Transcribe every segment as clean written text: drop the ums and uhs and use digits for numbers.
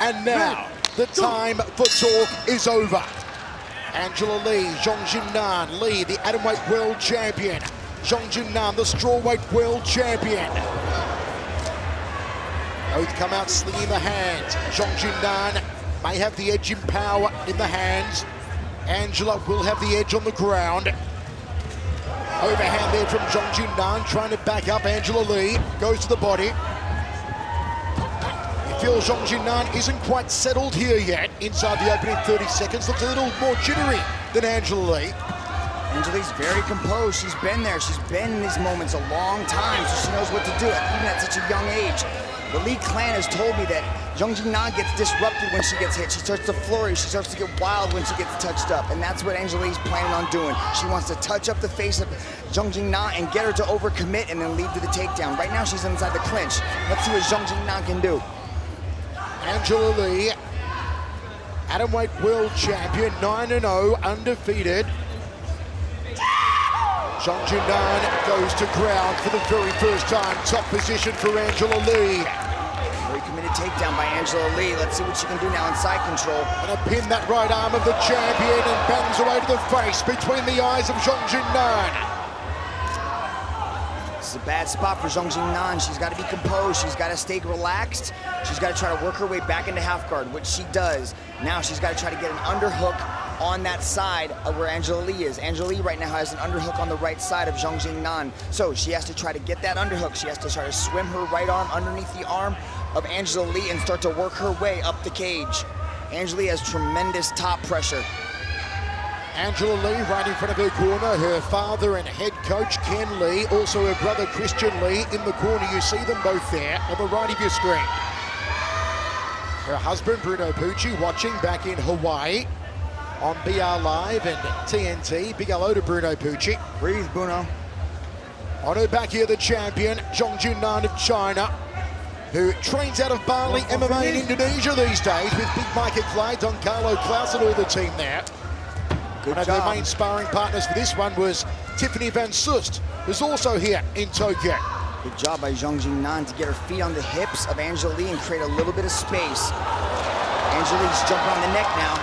And now, the time for talk is over. Angela Lee, Xiong Jing Nan, Lee, the atomweight world champion. Xiong Jing Nan, the strawweight world champion. Both come out slinging the hands. Xiong Jing Nan may have the edge in power in the hands. Angela will have the edge on the ground. Overhand there from Xiong Jing Nan, trying to back up Angela Lee. Goes to the body. You feel Xiong Jing Nan isn't quite settled here yet. Inside the opening 30 seconds, looks a little more jittery than Angela Lee. Angela Lee's very composed. She's been there. She's been in these moments a long time, so she knows what to do, even at such a young age. The Lee clan has told me that Xiong Jing Nan gets disrupted when she gets hit. She starts to flurry. She starts to get wild when she gets touched up. And that's what Angela Lee's planning on doing. She wants to touch up the face of Xiong Jing Nan and get her to overcommit and then lead to the takedown. Right now, she's inside the clinch. Let's see what Xiong Jing Nan can do. Angela Lee, atomweight world champion, 9-0, undefeated. Xiong Jing Nan goes to ground for the very first time. Top position for Angela Lee. Very committed takedown by Angela Lee. Let's see what she can do now in side control. And pin that right arm of the champion and bangs away to the face between the eyes of Xiong Jing Nan. This is a bad spot for Xiong Jing Nan. She's got to be composed. She's got to stay relaxed. She's got to try to work her way back into half guard, which she does. Now she's got to try to get an underhook on that side of where Angela Lee is. Angela Lee right now has an underhook on the right side of Xiong Jing Nan. So she has to try to get that underhook. She has to try to swim her right arm underneath the arm of Angela Lee and start to work her way up the cage. Angela Lee has tremendous top pressure. Angela Lee right in front of her corner, her father and head coach Ken Lee, also her brother Christian Lee in the corner. You see them both there on the right of your screen. Her husband Bruno Pucci watching back in Hawaii on BR Live and TNT. Big hello to Bruno Pucci. Breathe, Bruno. On her back here, the champion, Xiong Jing Nan of China, who trains out of Bali MMA in Indonesia these days with Big Micah Clay, Don Carlo Klaus and all the team there. Good One job. of their main sparring partners for this one was Tiffany Van Soest, who's also here in Tokyo. Good job by Xiong Jing Nan to get her feet on the hips of Angela Lee and create a little bit of space. Angela Lee's jumping on the neck now.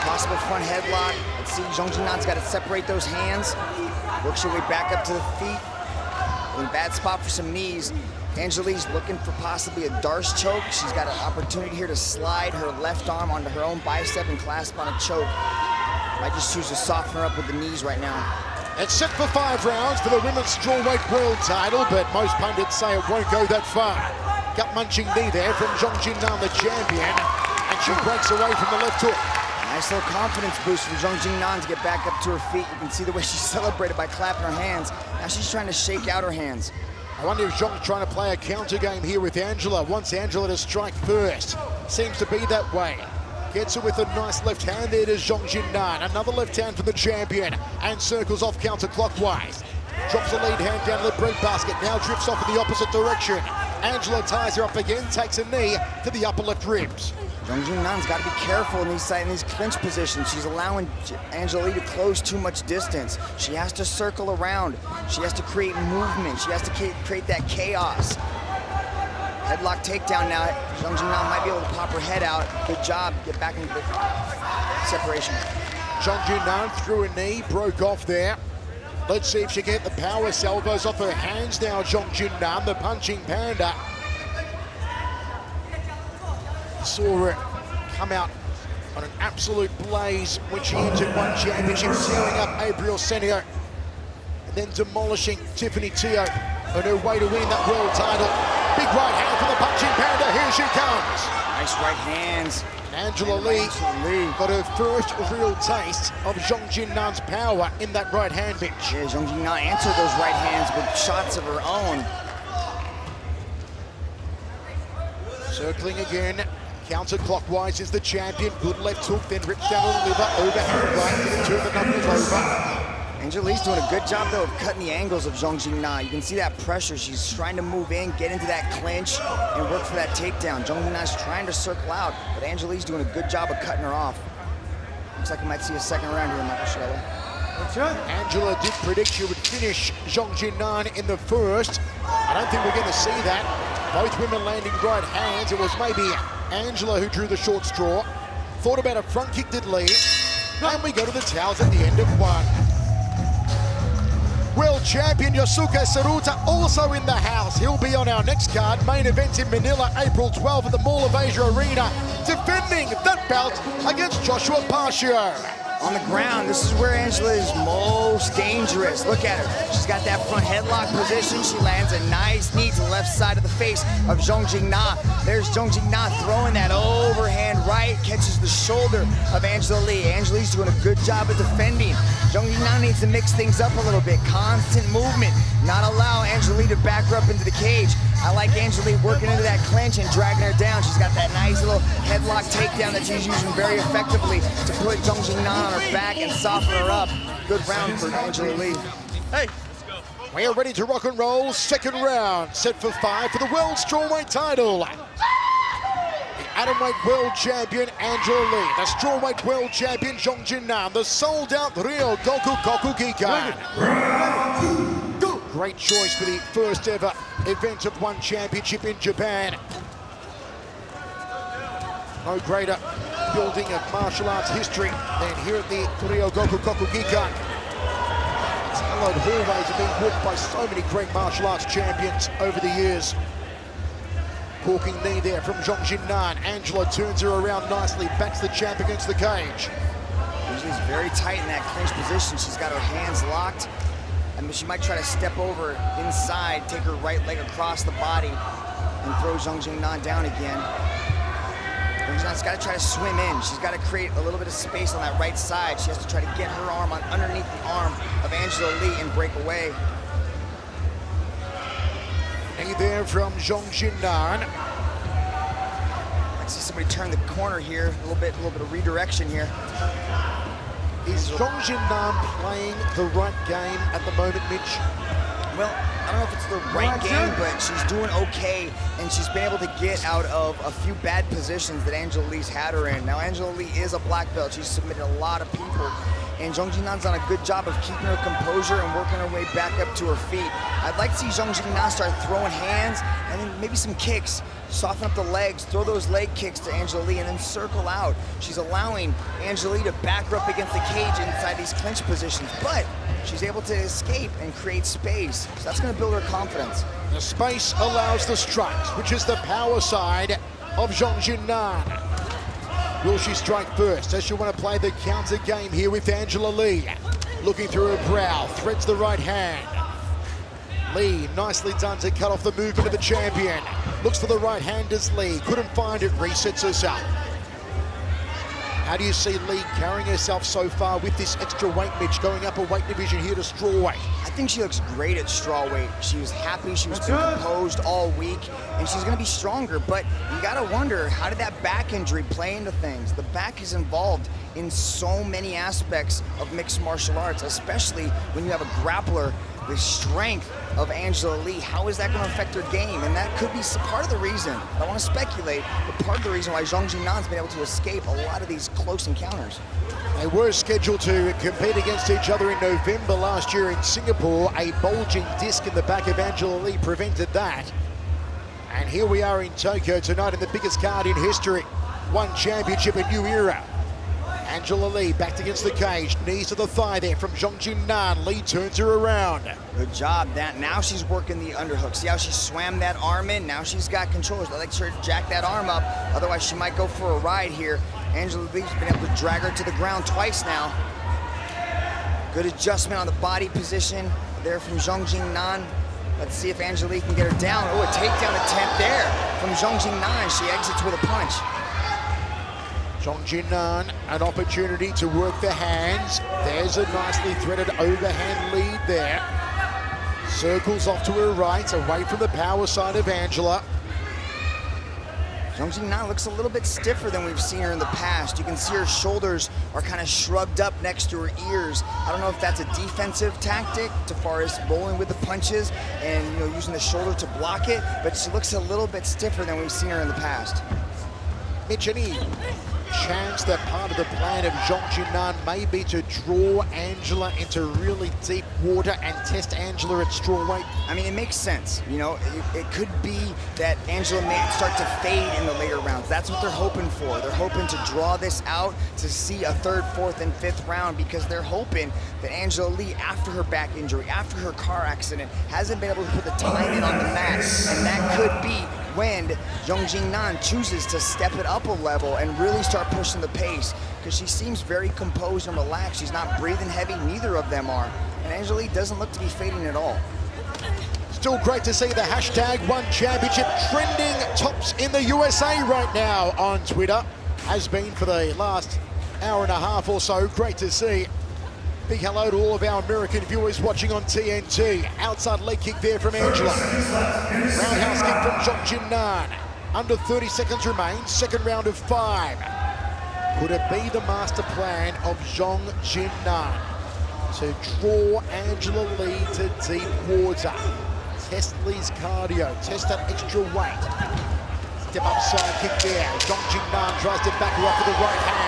Possible front headlock. Let's see, Xiong Jing Nan's got to separate those hands. Works her way back up to the feet. In a bad spot for some knees. Angela Lee's looking for possibly a Darce choke. She's got an opportunity here to slide her left arm onto her own bicep and clasp on a choke. Might just choose to soften her up with the knees right now. It's set for 5 rounds for the women's strawweight world title, but most pundits say it won't go that far. Gut-munching knee there from Xiong Jing Nan, the champion, and she breaks away from the left hook. Nice little confidence boost from Xiong Jing Nan to get back up to her feet. You can see the way she celebrated by clapping her hands. Now she's trying to shake out her hands. I wonder if Xiong's trying to play a counter game here with Angela. Wants Angela to strike first. Seems to be that way. Gets her with a nice left hand there to Xiong Jing Nan. Another left hand for the champion and circles off counterclockwise. Drops the lead hand down to the breadbasket. Now drifts off in the opposite direction. Angela ties her up again, takes a knee to the upper left ribs. Xiong Jing Nan's got to be careful in these clinch positions. She's allowing Angela Lee to close too much distance. She has to circle around. She has to create movement. She has to create that chaos. Headlock takedown now. Xiong Jing Nan might be able to pop her head out. Good job. Get back into the separation. Xiong Jing Nan threw a knee, broke off there. Let's see if she can get the power salvos off her hands now, Xiong Jing Nan, the punching panda. Saw her come out on an absolute blaze when she entered one championship, tearing up Abriel Senio, and then demolishing Tiffany Teo on her way to win that world title. Big right hand from the punching panda, here she comes. Nice right hands. And Angela Lee got her first real taste of Xiong Jing Nan's power in that right hand bitch. Yeah, Xiong Jing Nan answered those right hands with shots of her own. Circling again. Counterclockwise is the champion. Good left hook, then rips down the liver. Overhand right, didn't turn the knuckles over. Angela Lee's doing a good job, though, of cutting the angles of Xiong Jing Nan. You can see that pressure. She's trying to move in, get into that clinch, and work for that takedown. Xiong Jing Nan's trying to circle out, but Angela Lee's doing a good job of cutting her off. Looks like we might see a second round here, Michael Schreller. That's right. Angela did predict she would finish Xiong Jing Nan in the first. I don't think we're going to see that. Both women landing right hands. It was maybe Angela who drew the short straw. Thought about a front kick, did Lee. And we go to the towels at the end of one. World champion Yosuke Saruta also in the house. He'll be on our next card. Main event in Manila, April 12 at the Mall of Asia Arena. Defending that belt against Joshua Parcio. On the ground, this is where Angela is most dangerous. Look at her. She's got that front headlock position. She lands a nice knee to the left side of the face of Xiong Jing Nan. There's Xiong Jing Nan throwing that overhand right, catches the shoulder of Angela Lee. Angela Lee's doing a good job of defending. Xiong Jing Nan needs to mix things up a little bit. Constant movement, not allow Angela Lee to back her up into the cage. I like Angela Lee working into that clinch and dragging her down. She's got that nice little headlock takedown that she's using very effectively to put Xiong Jing Nan on her back and soften her up. Good round for Angela Lee. Hey, we are ready to rock and roll. Second round, set for 5 for the world strawweight title. The atomweight world champion Angela Lee, the strawweight world champion Xiong Jing Nan, the sold-out Rio Goku Gikan. Great choice for the first ever event of one championship in Japan. No greater building of martial arts history than here at the Rio Goku Gikan. Its hallowed hallways have been walked by so many great martial arts champions over the years. Corking knee there from Xiong Jing Nan. Angela turns her around nicely, backs the champ against the cage. Usually she's very tight in that clinch position. She's got her hands locked. I mean, she might try to step over inside, take her right leg across the body, and throw Xiong Jing Nan down again. Xiong Jing Nan's got to try to swim in. She's got to create a little bit of space on that right side. She has to try to get her arm on underneath the arm of Angela Lee and break away. Knee there from Xiong Jing Nan. I see somebody turn the corner here, a little bit of redirection here. Is Xiong Jing Nan playing the right game at the moment, Mitch? Well, I don't know if it's the right game, but she's doing okay, and she's been able to get out of a few bad positions that Angela Lee's had her in. Now, Angela Lee is a black belt. She's submitted a lot of people, and Xiong Jing Nan's done a good job of keeping her composure and working her way back up to her feet. I'd like to see Xiong Jing Nan start throwing hands and then maybe some kicks. Soften up the legs, throw those leg kicks to Angela Lee, and then circle out. She's allowing Angela Lee to back her up against the cage inside these clinch positions, but she's able to escape and create space. So that's going to build her confidence. The space allows the strikes, which is the power side of Xiong Jing Nan. Will she strike first? Does she want to play the counter game here with Angela Lee? Looking through her brow, threads the right hand. Lee, nicely done to cut off the movement of the champion. Looks for the right hand as Lee, couldn't find it, resets herself. How do you see Lee carrying herself so far with this extra weight, Mitch, going up a weight division here to strawweight? I think she looks great at strawweight. She was happy, she was composed all week, and she's gonna be stronger, but you gotta wonder, how did that back injury play into things? The back is involved in so many aspects of mixed martial arts, especially when you have a grappler the strength of Angela Lee. How is that going to affect her game? And that could be part of the reason, I don't want to speculate, but part of the reason why Xiong Jing Nan's been able to escape a lot of these close encounters. They were scheduled to compete against each other in November last year in Singapore. A bulging disc in the back of Angela Lee prevented that. And here we are in Tokyo tonight in the biggest card in history. One championship, a new era. Angela Lee backed against the cage, knees to the thigh there from Xiong Jing Nan. Lee turns her around. Good job. Now she's working the underhook. See how she swam that arm in? Now she's got control. I like her to jack that arm up. Otherwise, she might go for a ride here. Angela Lee's been able to drag her to the ground twice now. Good adjustment on the body position there from Xiong Jing Nan. Let's see if Angela Lee can get her down. Oh, a takedown attempt there from Xiong Jing Nan. She exits with a punch. Xiong Jing Nan, an opportunity to work the hands. There's a nicely threaded overhand lead there. Circles off to her right, away from the power side of Angela. Xiong Jing Nan looks a little bit stiffer than we've seen her in the past. You can see her shoulders are kind of shrugged up next to her ears. I don't know if that's a defensive tactic as far as rolling with the punches and using the shoulder to block it, but she looks a little bit stiffer than we've seen her in the past. Mitch, any chance that part of the plan of Xiong Jing Nan may be to draw Angela into really deep water and test Angela at strawweight? I mean, it makes sense. You know, it could be that Angela may start to fade in the later rounds. That's what they're hoping for. They're hoping to draw this out to see a third, fourth, and fifth round, because they're hoping that Angela Lee, after her back injury, after her car accident, hasn't been able to put the time in on the mat. And that could be when Xiong Jing Nan chooses to step it up a level and really start pushing the pace, because she seems very composed and relaxed. She's not breathing heavy, neither of them are. And Angela Lee doesn't look to be fading at all. Still great to see the #OneChampionship trending tops in the USA right now on Twitter. Has been for the last hour and a half or so. Great to see. Big hello to all of our American viewers watching on TNT. Outside leg kick there from Angela. Roundhouse kick from Xiong Jing Nan. Under 30 seconds remain, second round of 5. Could it be the master plan of Xiong Jing Nan to draw Angela Lee to deep water? Test Lee's cardio, test that extra weight. Step up side kick there. Xiong Jing Nan tries to back her off with the right hand.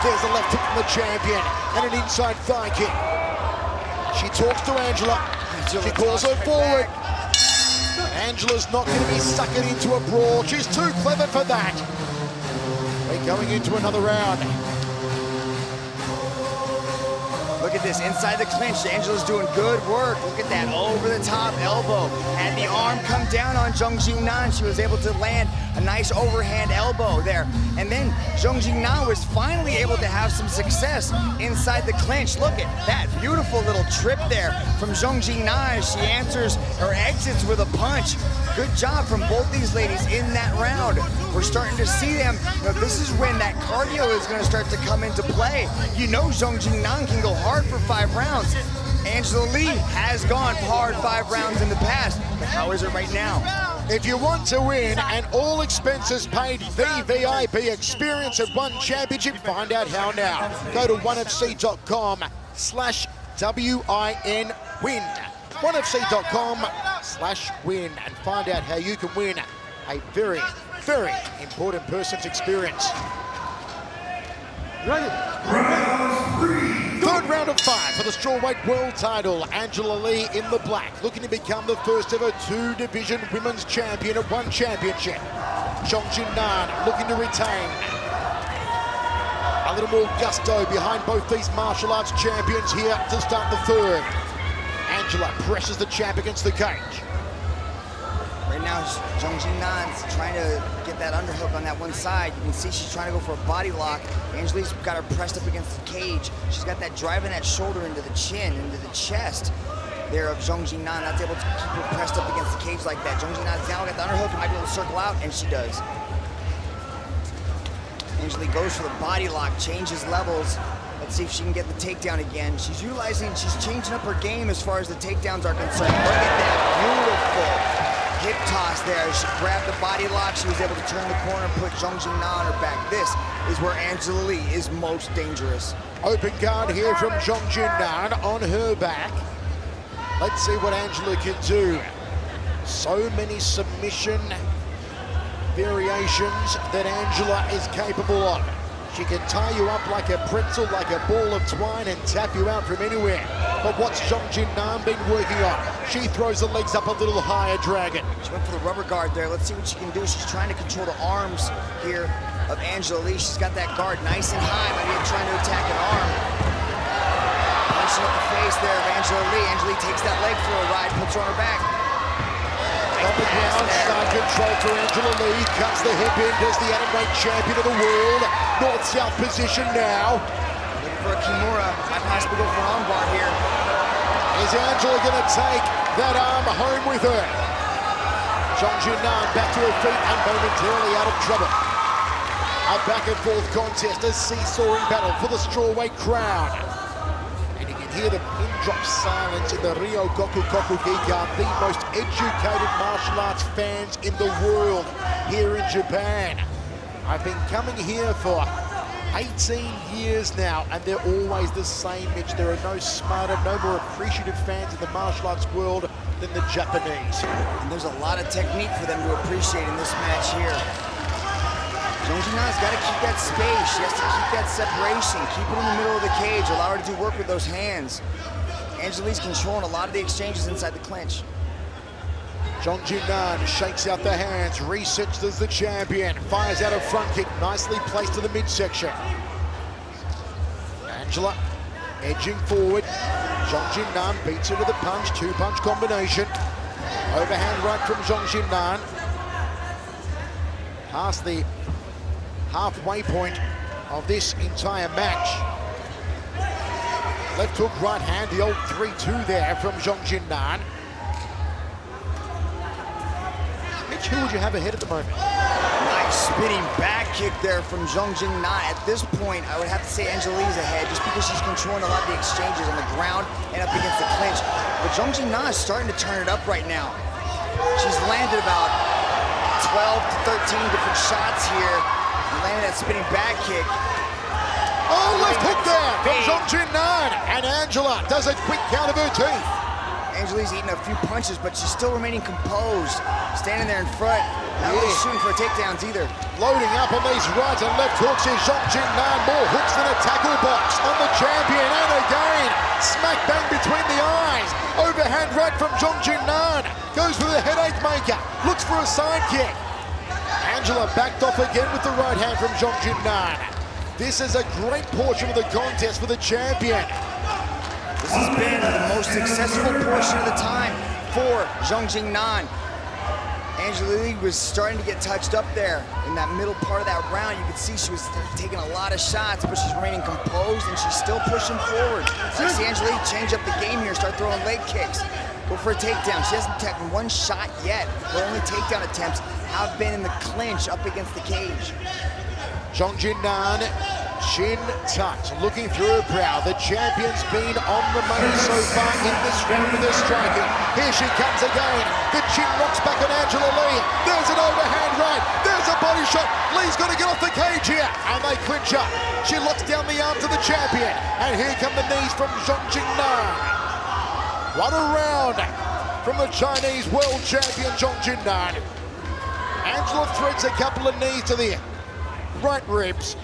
There's a left hook from the champion and an inside thigh kick. She talks to Angela. She calls her forward. Angela's not going to be sucking into a brawl. She's too clever for that. We're going into another round. Look at this, inside the clinch, Angela's doing good work. Look at that, over the top elbow. Had the arm come down on Xiong Jing Nan. She was able to land a nice overhand elbow there. And then Xiong Jing Nan was finally able to have some success inside the clinch. Look at that beautiful little trip there from Xiong Jing Nan as she answers or exits with a punch. Good job from both these ladies in that round. We're starting to see them. You know, this is when that cardio is going to start to come into play. You know Xiong Jing Nan can go hard for 5 rounds. Angela Lee has gone hard 5 rounds in the past, but how is it right now? If you want to win an all expenses paid VVIP experience at One Championship, find out how now. Go to onefc.com/WIN-WIN. onefc.com/win and find out how you can win a very, very important person's experience. Ready? Third round of 5 for the strawweight world title. Angela Lee in the black, looking to become the first ever 2-division women's champion at One Championship. Xiong Jing Nan looking to retain. A little more gusto behind both these martial arts champions here to start the third. Angela presses the champ against the cage. Right now, Xiong Jing Nan's trying to get that underhook on that one side. You can see she's trying to go for a body lock. Angela's got her pressed up against the cage. She's got that driving that shoulder into the chin, into the chest there of Xiong Jing Nan. That's able to keep her pressed up against the cage like that. Xiong Jing Nan's now got the underhook and might be able to circle out, and she does. Angela goes for the body lock, changes levels. Let's see if she can get the takedown again. She's changing up her game as far as the takedowns are concerned. Look at that beautiful hip toss there. She grabbed the body lock. She was able to turn the corner and put Xiong Jing Nan on her back. This is where Angela Lee is most dangerous. Open guard here from Xiong Jing Nan on her back. Let's see what Angela can do. So many submission variations that Angela is capable of. She can tie you up like a pretzel, like a ball of twine, and tap you out from anywhere. But what's Xiong Jing Nan been working on? She throws the legs up a little higher, Dragon. She went for the rubber guard there. Let's see what she can do. She's trying to control the arms here of Angela Lee. She's got that guard nice and high, maybe trying to attack an arm. Punching up the face there of Angela Lee. Angela Lee takes that leg for a ride, puts her on her back. Up and down, side control for Angela Lee. Cuts the hip in, does the atomweight champion of the world. North-south position now. Looking for a Kimura. Might possibly go for an armbar here. Is Angela going to take that arm home with her? Xiong Jing Nan back to her feet and momentarily out of trouble. A back and forth contest, a seesawing battle for the strawweight crown. And you can hear the pin drop silence in the Ryo Goku Giga, the most educated martial arts fans in the world here in Japan. I've been coming here for 18 years now, and they're always the same, Mitch. There are no smarter, no more appreciative fans in the martial arts world than the Japanese. And there's a lot of technique for them to appreciate in this match here. Xiong Jing Nan's got to keep that space. She has to keep that separation, keep it in the middle of the cage, allow her to do work with those hands. Angela Lee's controlling a lot of the exchanges inside the clinch. Xiong Jing Nan shakes out the hands, resets as the champion, fires out a front kick, nicely placed to the midsection. Angela edging forward. Xiong Jing Nan beats her with a punch, two-punch combination. Overhand right from Xiong Jing Nan. Past the halfway point of this entire match. Left hook, right hand, the old 3-2 there from Xiong Jing Nan. Mitch, who would you have ahead at the moment? Nice spinning back kick there from Xiong Jing Nan. At this point, I would have to say Angela Lee's ahead just because she's controlling a lot of the exchanges on the ground and up against the clinch. But Xiong Jing Nan is starting to turn it up right now. She's landed about 12 to 13 different shots here. And landed that spinning back kick. Oh, left hook there from Xiong Jing Nan. And Angela does a quick count of her teeth. Angela's eating a few punches, but she's still remaining composed. Standing there in front, not really shooting for takedowns either. Loading up on these right and left hooks is Xiong Jing Nan. More hooks than a tackle box on the champion. And again, smack bang between the eyes. Overhand right from Xiong Jing Nan. Goes for the headache maker. Looks for a side kick. Angela backed off again with the right hand from Xiong Jing Nan. This is a great portion of the contest for the champion. This has been the most successful portion of the time for Xiong Jing Nan. Angela Lee was starting to get touched up there in that middle part of that round. You could see she was taking a lot of shots, but she's remaining composed and she's still pushing forward. So I see Angela Lee change up the game here, start throwing leg kicks, go for a takedown. She hasn't taken one shot yet. Her only takedown attempts have been in the clinch up against the cage. Xiong Jing Nan, chin tucked, looking through her brow. The champion's been on the money so far in this round with her striking. Here she comes again. The chin rocks back on Angela Lee. There's an overhand right. There's a body shot. Lee's got to get off the cage here. And they clinch up. She locks down the arms of the champion. And here come the knees from Xiong Jing Nan. What a round from the Chinese world champion, Xiong Jing Nan. Angela threads a couple of knees to the right ribs.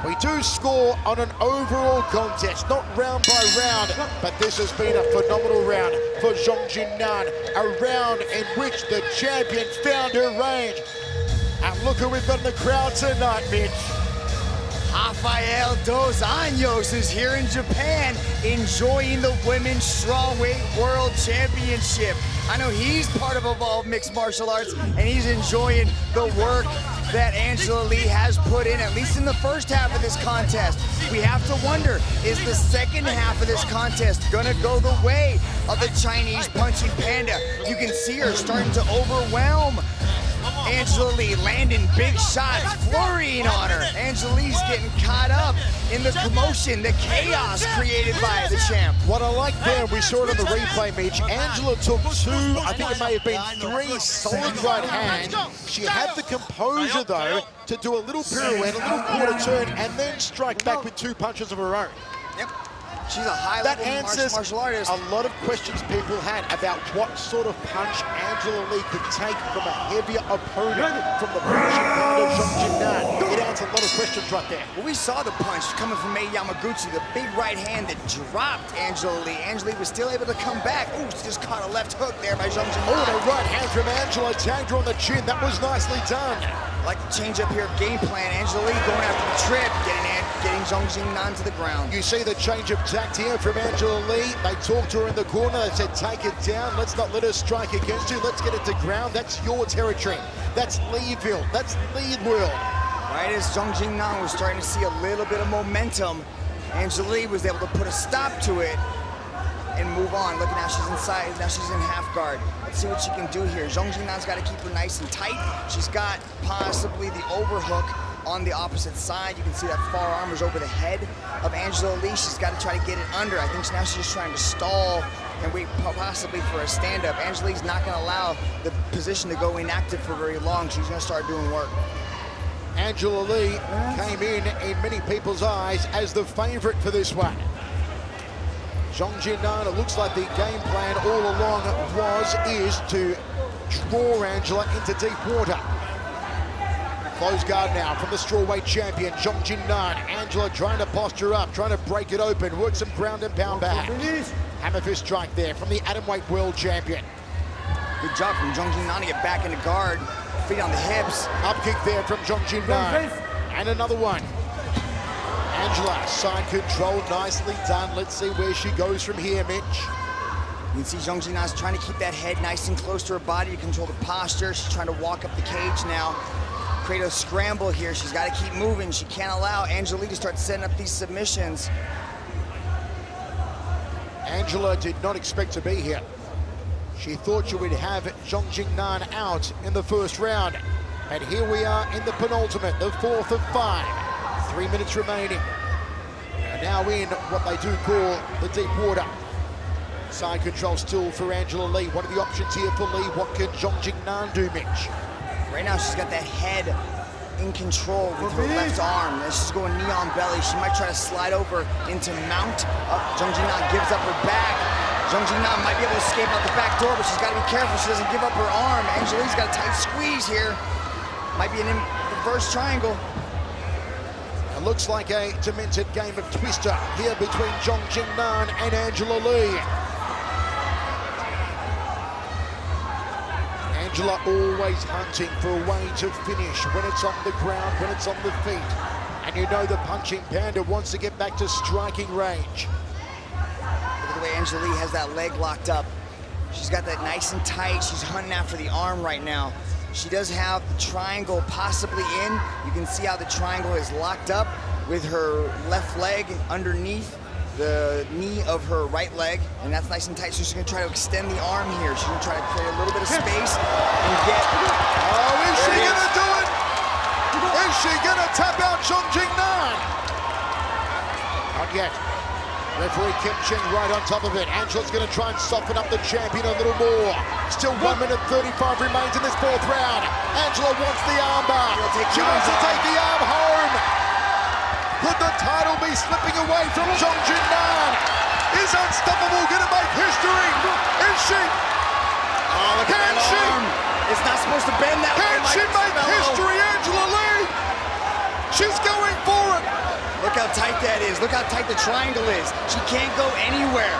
We do score on an overall contest, not round by round, but this has been a phenomenal round for Xiong Jing Nan, a round in which the champion found her range. And look who we've got in the crowd tonight, Mitch. Rafael Dos Anjos is here in Japan enjoying the Women's Strawweight World Championship. I know he's part of Evolve Mixed Martial Arts and he's enjoying the work that Angela Lee has put in, at least in the first half of this contest. We have to wonder, is the second half of this contest gonna go the way of the Chinese punching panda? You can see her starting to overwhelm Angela Lee, landing big shots, flurrying on her. Angela Lee's getting caught up in the commotion, the chaos created by the champ. What I like there, we saw it on the replay, Mitch, Angela took two, I think it may have been three solid right hands. She had the composure, though, to do a little pirouette, a little quarter turn, and then strike back with two punches of her own. Yep. She's a high-level martial artist. A lot of questions people had about what sort of punch Angela Lee could take from a heavier opponent from the punching pound of Xiong Jing Nan. It answers a lot of questions right there. Well, we saw the punch coming from Mei Yamaguchi, the big right hand that dropped Angela Lee. Angela Lee was still able to come back. Ooh, she just caught a left hook there by Xiong Jing Nan. Oh, and a right hand from Angela, tagged her on the chin. That was nicely done. I like the change up here of game plan. Angela Lee going after the trip, getting Xiong Jing Nan to the ground. You see the change of tact here from Angela Lee. They talked to her in the corner. They said, take it down. Let's not let her strike against you. Let's get it to ground. That's your territory. That's Leeville. That's Leadville. Right as Xiong Jing Nan was starting to see a little bit of momentum, Angela Lee was able to put a stop to it and move on. Look, now she's inside. Now she's in half guard. Let's see what she can do here. Xiong Jing Nan's got to keep her nice and tight. She's got possibly the overhook on the opposite side. You can see that far arm is over the head of Angela Lee. She's got to try to get it under. I think now she's just trying to stall and wait possibly for a stand-up. Angela Lee's not going to allow the position to go inactive for very long. She's going to start doing work. Angela Lee came in many people's eyes as the favorite for this one. Xiong Jing Nan, it looks like the game plan all along is to draw Angela into deep water. Close guard now from the strawweight champion, Xiong Jing Nan. Angela trying to posture up, trying to break it open, work some ground and pound back. Hammer fist strike there from the atomweight world champion. Good job from Xiong Jing Nan to get back into guard. Feet on the hips. Up kick there from Xiong Jing Nan. And another one. Angela, side control, nicely done. Let's see where she goes from here, Mitch. You can see Xiong Jing Nan's trying to keep that head nice and close to her body to control the posture. She's trying to walk up the cage now. Create a scramble here. She's got to keep moving. She can't allow Angela to start setting up these submissions. Angela did not expect to be here. She thought she would have Xiong Jing Nan out in the first round. And here we are in the penultimate, the fourth of 5. 3 minutes remaining. And now in what they do call the deep water. Side control still for Angela Lee. What are the options here for Lee? What can Xiong Jing Nan do, Mitch? Right now, she's got that head in control with her left arm. And she's going knee on belly. She might try to slide over into mount. Xiong Jing Nan gives up her back. Xiong Jing Nan might be able to escape out the back door, but she's got to be careful she doesn't give up her arm. Angela Lee's got a tight squeeze here. Might be an reverse triangle. It looks like a demented game of twister here between Xiong Jing Nan and Angela Lee. Angela always hunting for a way to finish when it's on the ground, when it's on the feet. And you know the punching panda wants to get back to striking range. Look at the way Angela Lee has that leg locked up. She's got that nice and tight. She's hunting after the arm right now. She does have the triangle possibly in. You can see how the triangle is locked up with her left leg underneath the knee of her right leg, and that's nice and tight. So she's gonna try to extend the arm here. She's gonna try to create a little bit of space and get. Oh, is she gonna do it? Is she gonna tap out Xiong Jing Nan? Not yet. Referee Kim Ching right on top of it. Angela's gonna try and soften up the champion a little more. Still 1 minute 35 remains in this fourth round. Angela wants the armbar. She wants to take the arm home. Could the title be slipping away from Xiong Jing Nan? Is Unstoppable gonna make history? Is she? Oh, look at that arm. It's not supposed to bend that way. Can she make history, Angela Lee? She's going for it. Look how tight that is. Look how tight the triangle is. She can't go anywhere.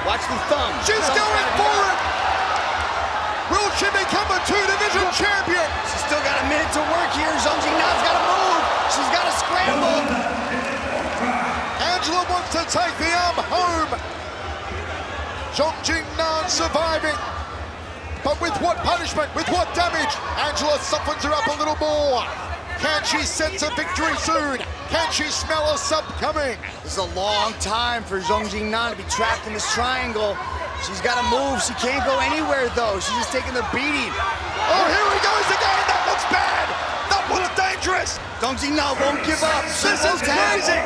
Watch the thumb. She's going for it. Will she become a 2-division champion? She's still got a minute to work here. Xiong Jing Nan's got to move. She's got to scramble. Angela wants to take the arm home. Xiong Jing Nan surviving. But with what punishment? With what damage? Angela softens her up a little more. Can she sense a victory soon? Can she smell a sub coming? This is a long time for Xiong Jing Nan to be trapped in this triangle. She's got to move. She can't go anywhere, though. She's just taking the beating. Oh, here he goes again. That looks bad. That looks dangerous. Xiong Jing Nan won't give up. This is crazy.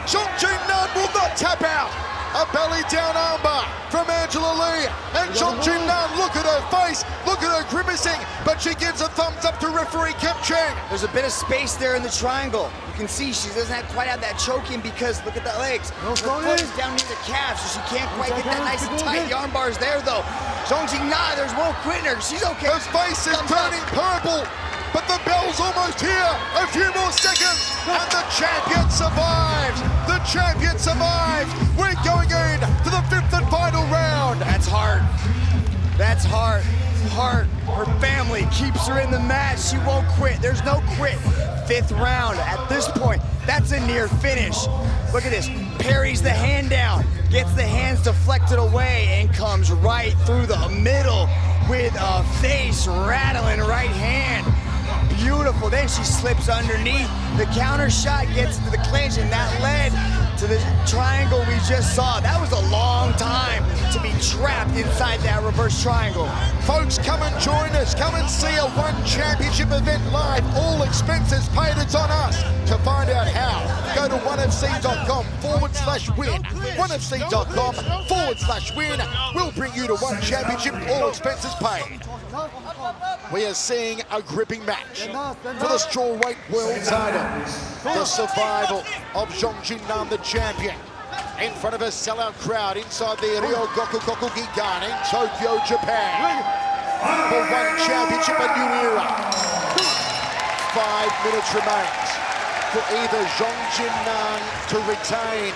Xiong Jing Nan will not tap out. A belly down armbar from Angela Lee. And Xiong Jing Nan, look at her face. Look at her grimacing. But she gives a thumbs up to referee Kim Ching. There's a bit of space there in the triangle. You can see she doesn't quite have that choke in because look at the legs. Her foot is down near the calf, so she can't quite get that nice and tight. The arm bar's there, though. Xiong Jing Nan, there's no quitting her. She's okay. Her face is turning purple. But the bell's almost here. A few more seconds. And the champion survives. The champion survives. We're going in to the 5th and final round. That's hard. That's hard. Hard. Her family keeps her in the match. She won't quit. There's no quit. 5th round. At this point, that's a near finish. Look at this. Parries the hand down. Gets the hands deflected away and comes right through the middle with a face rattling right hand. Beautiful. Then she slips underneath. The counter shot gets to the clinch, and that led to the triangle we just saw. That was a long time to be trapped inside that reverse triangle. Folks, come and join us. Come and see a One Championship event live. All expenses paid. It's on us. To find out how, go to onefc.com/win. onefc.com/win. We'll bring you to One Championship, all expenses paid. We are seeing a gripping match for the strawweight world title. The survival of Xiong Jing Nan, the champion, in front of a sellout crowd inside the Ryogoku Gigan in Tokyo, Japan. For One Championship, a new era. 5 minutes remains for either Xiong Jing Nan to retain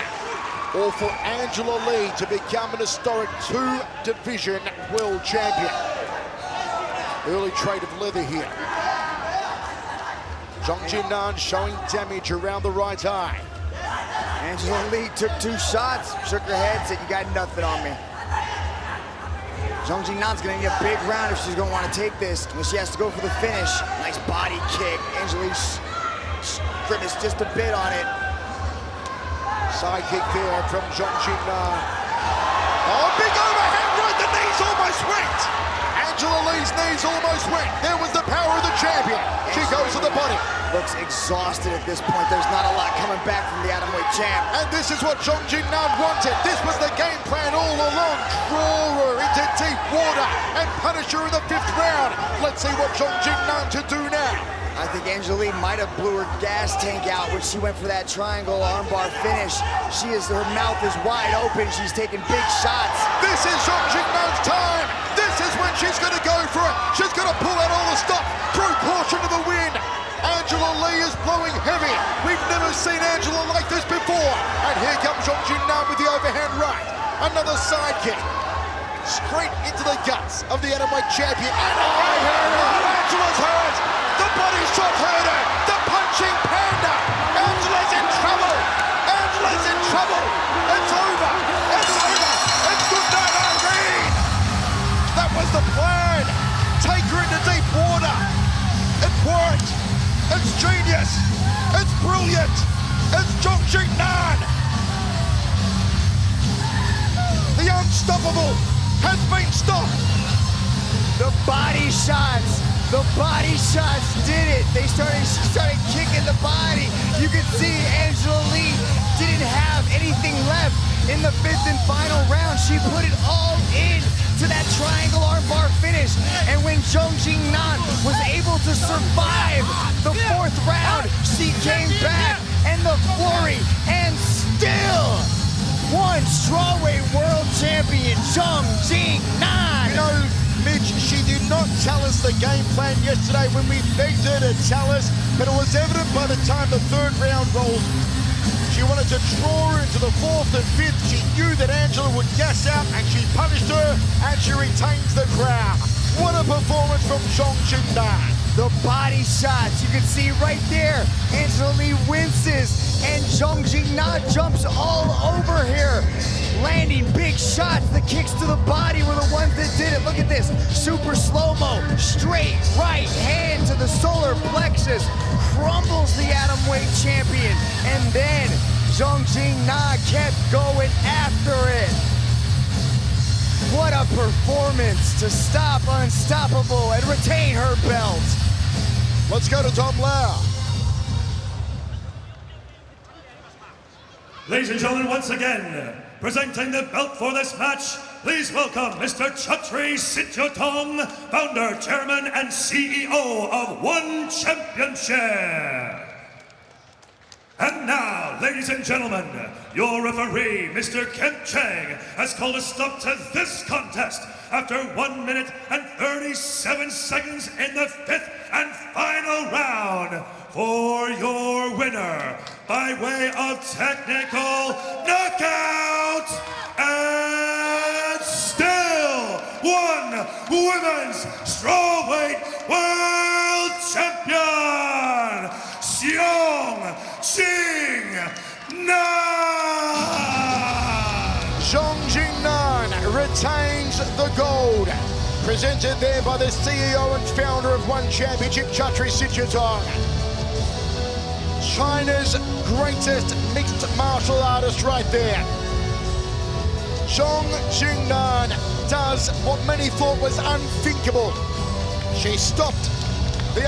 or for Angela Lee to become an historic 2-division world champion. Early trade of leather here. Xiong Jing Nan showing damage around the right eye. Angela Lee took 2 shots, shook her head, said, "You got nothing on me." Xiong Jing Nan's gonna need a big round if she's gonna want to take this. When she has to go for the finish, nice body kick. Angela Lee grimaced just a bit on it. Side kick there from Xiong Jing Nan. Oh, big overhand right, the knees almost went. Angela Lee's knees almost went. There was the power of the champion. She goes to the body. Looks exhausted at this point. There's not a lot coming back from the atomweight champ. And this is what Xiong Jing Nan wanted. This was the game plan all along. Draw her into deep water and punish her in the 5th round. Let's see what Xiong Jing Nan to do now. I think Angela Lee might have blew her gas tank out when she went for that triangle armbar finish. Her mouth is wide open. She's taking big shots. This is Xiong Jing Nan's time. This is when she's going to go for it. She's going to pull out all the stop. Throw caution to the wind. Angela Lee is blowing heavy. We've never seen Angela like this before. And here comes Xiong Jing Nan with the overhand right. Another side kick. Straight into the guts of the atomweight champion. And Angela's hurt. The body shot hurt her. The punching panda. Angela's in trouble. Angela's in trouble. It's over. It's over. It's good night, Irene. That was the plan. Take her into deep water. It worked. It's genius. It's brilliant. It's Xiong Jing Nan. The unstoppable has been stopped. The body shots did it. She started kicking the body. You could see Angela Lee didn't have anything left in the 5th and final round. She put it all in to that triangle armbar finish. And when Xiong Jing Nan was able to survive the 4th round, she came back and the flurry and still won strawweight world champion Xiong Jing Nan. You know, Mitch, she did not tell us the game plan yesterday when we begged her to tell us, but it was evident by the time the 3rd round rolled. She wanted to draw her into the 4th and 5th. She knew that Angela would gas out, and she punished her, and she retains the crown. What a performance from Xiong Jing Nan. The body shots, you can see right there. Angela Lee winces, and Xiong Jing Nan jumps all over here, landing big shots. The kicks to the body were the ones that did it. Look at this, super slow-mo, straight right hand to the solar plexus, crumbles the atomweight champion, and then Xiong Jing Nan kept going after it. What a performance to stop Unstoppable and retain her belt. Let's go to Tom Lau. Ladies and gentlemen, once again, presenting the belt for this match, please welcome Mr. Chatri Sitjotong, founder, chairman, and CEO of One Championship. And now, ladies and gentlemen, your referee, Mr. Kent Chang, has called a stop to this contest after 1 minute and 37 seconds in the 5th and final round. For your winner, by way of technical knockout, and still one women's strawweight world champion, Xiong Jing Nan! Xiong Jing Nan retains the gold. Presented there by the CEO and founder of One Championship, Chatri Sitjotong. China's greatest mixed martial artist right there. Xiong Jing Nan does what many thought was unthinkable. She stopped the